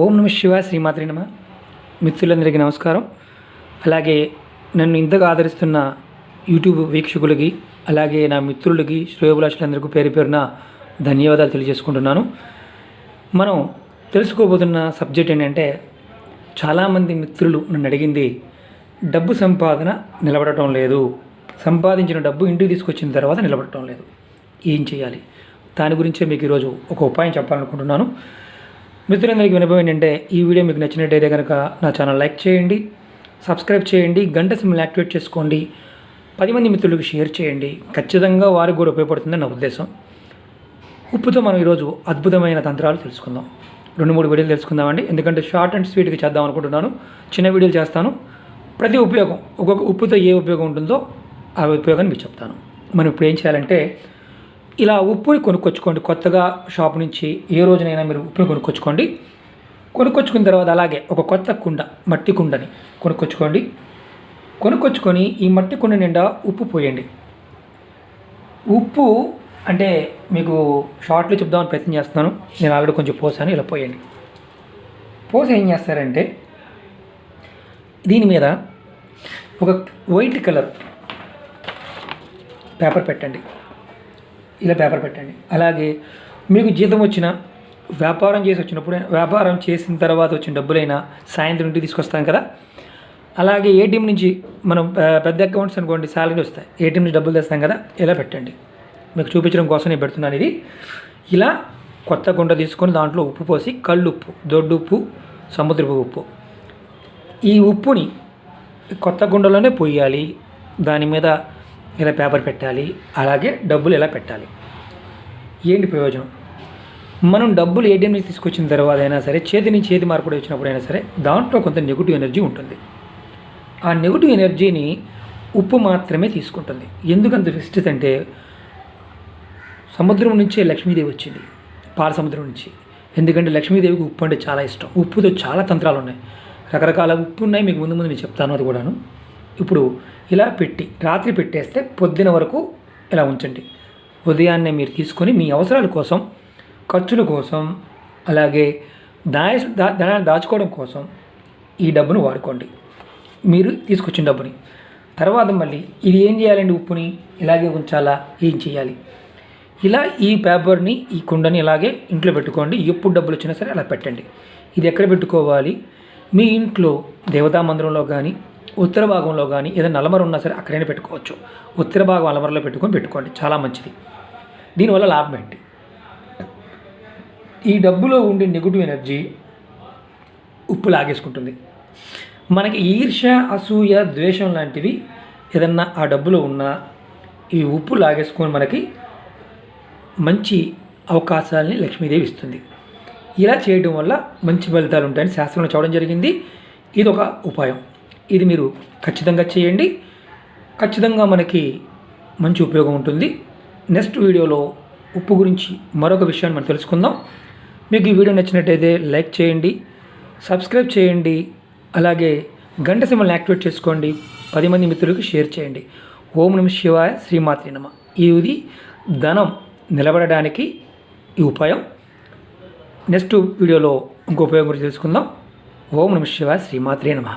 ఓం నమ శివాయ శ్రీమాత్రే నమ. మిత్రులందరికీ నమస్కారం. అలాగే నన్ను ఇంతగా ఆదరిస్తున్న యూట్యూబ్ వీక్షకులకి, అలాగే నా మిత్రులకి, శ్రేయోభిలాషులందరికీ పేరు పేరున ధన్యవాదాలు తెలియజేసుకుంటున్నాను. మనం తెలుసుకోబోతున్న సబ్జెక్ట్ ఏంటంటే, చాలామంది మిత్రులు నన్ను అడిగింది డబ్బు సంపాదన నిలబడటం లేదు, సంపాదించిన డబ్బు ఇంటికి తీసుకొచ్చిన తర్వాత నిలబడటం లేదు, ఏం చేయాలి? దాని గురించే మీకు ఈరోజు ఒక ఉపాయం చెప్పాలనుకుంటున్నాను. మిత్రులందరికీ వినపం ఏంటంటే, ఈ వీడియో మీకు నచ్చినట్టయితే కనుక నా ఛానల్ లైక్ చేయండి, సబ్స్క్రైబ్ చేయండి, గంట సింబల్ యాక్టివేట్ చేసుకోండి, 10 మంది మిత్రులకు షేర్ చేయండి. ఖచ్చితంగా వారికి కూడా ఉపయోగపడుతుందని నా ఉద్దేశం. ఉప్పుతో మనం ఈరోజు అద్భుతమైన తంత్రాలు తెలుసుకుందాం. 2-3 వీడియోలు తెలుసుకుందామండి. ఎందుకంటే షార్ట్ అండ్ స్వీట్గా చేద్దాం అనుకుంటున్నాను. చిన్న వీడియోలు చేస్తాను. ప్రతి ఉపయోగం, ఒక్కొక్క ఉప్పుతో ఏ ఉపయోగం ఉంటుందో ఆ ఉపయోగాన్ని మీకు చెప్తాను. మనం ఇప్పుడు ఏం చేయాలంటే, ఇలా ఉప్పుని కొనుక్కొచ్చుకోండి. కొత్తగా షాప్ నుంచి ఏ రోజునైనా మీరు ఉప్పుని కొనుక్కొచ్చుకోండి. కొనుక్కొచ్చుకున్న తర్వాత అలాగే ఒక కొత్త కుండ, మట్టి కుండని కొనుక్కొచ్చుకోండి. కొనుక్కొచ్చుకొని ఈ మట్టి కుండ నిండా ఉప్పు పోయండి. ఉప్పు అంటే మీకు షార్ట్లో చెప్దామని ప్రయత్నం చేస్తున్నాను. నేను ఆల్రెడీ కొంచెం పోసాను. ఇలా పోయండి. పోసి ఏం చేస్తారంటే, దీని మీద ఒక వైట్ కలర్ పేపర్ పెట్టండి. ఇలా పేపర్ పెట్టండి. అలాగే మీకు జీతం వచ్చిన, వ్యాపారం చేసి వచ్చినప్పుడు, వ్యాపారం చేసిన తర్వాత వచ్చిన డబ్బులైనా సాయంత్రం ఇంటికి తీసుకొస్తాం కదా, అలాగే ఏటీఎం నుంచి మనం పెద్ద అకౌంట్స్ అనుకోండి, శాలరీ వస్తాయి, ఏటీఎం నుంచి డబ్బులు తెస్తాం కదా, ఇలా పెట్టండి. మీకు చూపించడం కోసం నేను పెడుతున్నాను ఇది. ఇలా కొత్త గుంట తీసుకొని దాంట్లో ఉప్పు పోసి, కళ్ళుప్పు, దొడ్డుప్పు, సముద్రపు ఉప్పు, ఈ ఉప్పుని కొత్త గుండలోనే పోయాలి. దాని మీద ఇలా పేపర్ పెట్టాలి. అలాగే డబ్బులు ఇలా పెట్టాలి. ఏంటి ప్రయోజనం? మనం డబ్బులు ఏటీఎం నుంచి తీసుకొచ్చిన తర్వాత అయినా సరే, చేతి నుంచి చేతి మార్పిడి వచ్చినప్పుడైనా సరే, దాంట్లో కొంత నెగిటివ్ ఎనర్జీ ఉంటుంది. ఆ నెగిటివ్ ఎనర్జీని ఉప్పు మాత్రమే తీసుకుంటుంది. ఎందుకంత విశిష్టత అంటే, సముద్రం నుంచే లక్ష్మీదేవి వచ్చింది, పాల సముద్రం నుంచి. ఎందుకంటే లక్ష్మీదేవికి ఉప్పు అంటే చాలా ఇష్టం. ఉప్పుతో చాలా తంత్రాలు ఉన్నాయి, రకరకాల ఉప్పు ఉన్నాయి. మీకు ముందు నేను చెప్తాను అది కూడాను. ఇప్పుడు ఇలా పెట్టి రాత్రి పెట్టేస్తే పొద్దున వరకు ఇలా ఉంచండి. ఉదయాన్నే మీరు తీసుకొని మీ అవసరాల కోసం, ఖర్చుల కోసం, అలాగే ధనాన్ని దాచుకోవడం కోసం ఈ డబ్బును వాడుకోండి. మీరు తీసుకొచ్చిన డబ్బుని తర్వాత మళ్ళీ ఇది ఏం చేయాలండి? ఉప్పుని ఇలాగే ఉంచాలా? ఏం చేయాలి? ఇలా ఈ పేపర్ని, ఈ కుండని ఇలాగే ఇంట్లో పెట్టుకోండి. ఎప్పుడు డబ్బులు వచ్చినా సరే అలా పెట్టండి. ఇది ఎక్కడ పెట్టుకోవాలి? మీ ఇంట్లో దేవతా మందిరంలో కానీ, ఉత్తర భాగంలో కానీ, ఏదైనా అలమర ఉన్నా సరే అక్కడైనా పెట్టుకోవచ్చు. ఉత్తర భాగం అలమరలో పెట్టుకోండి, చాలా మంచిది. దీనివల్ల లాభం ఏంటి? ఈ డబ్బులో ఉండే నెగిటివ్ ఎనర్జీ ఉప్పు లాగేసుకుంటుంది. మనకి ఈర్ష్య, అసూయ, ద్వేషం లాంటివి ఏదన్నా ఆ డబ్బులో ఉన్నా ఈ ఉప్పు లాగేసుకొని మనకి మంచి అవకాశాలని లక్ష్మీదేవి ఇస్తుంది. ఇలా చేయడం వల్ల మంచి ఫలితాలు ఉంటాయని శాస్త్రంలో చూడడం జరిగింది. ఇది ఒక ఉపాయం. ఇది మీరు ఖచ్చితంగా చేయండి. ఖచ్చితంగా మనకి మంచి ఉపయోగం ఉంటుంది. నెక్స్ట్ వీడియోలో ఉప్పు గురించి మరొక విషయాన్ని మనం తెలుసుకుందాం. మీకు ఈ వీడియో నచ్చినట్టయితే లైక్ చేయండి, సబ్స్క్రైబ్ చేయండి, అలాగే గంట సింబల్ని యాక్టివేట్ చేసుకోండి, 10 మంది మిత్రులకు షేర్ చేయండి. ఓం నమ శివాయ శ్రీమాత్రే నమ. ఇది ధనం నిలబడడానికి ఈ ఉపాయం. నెక్స్ట్ వీడియోలో ఇంకో ఉపయోగం గురించి తెలుసుకుందాం. ఓం నమ శివాయ శ్రీమాత్రే నమ.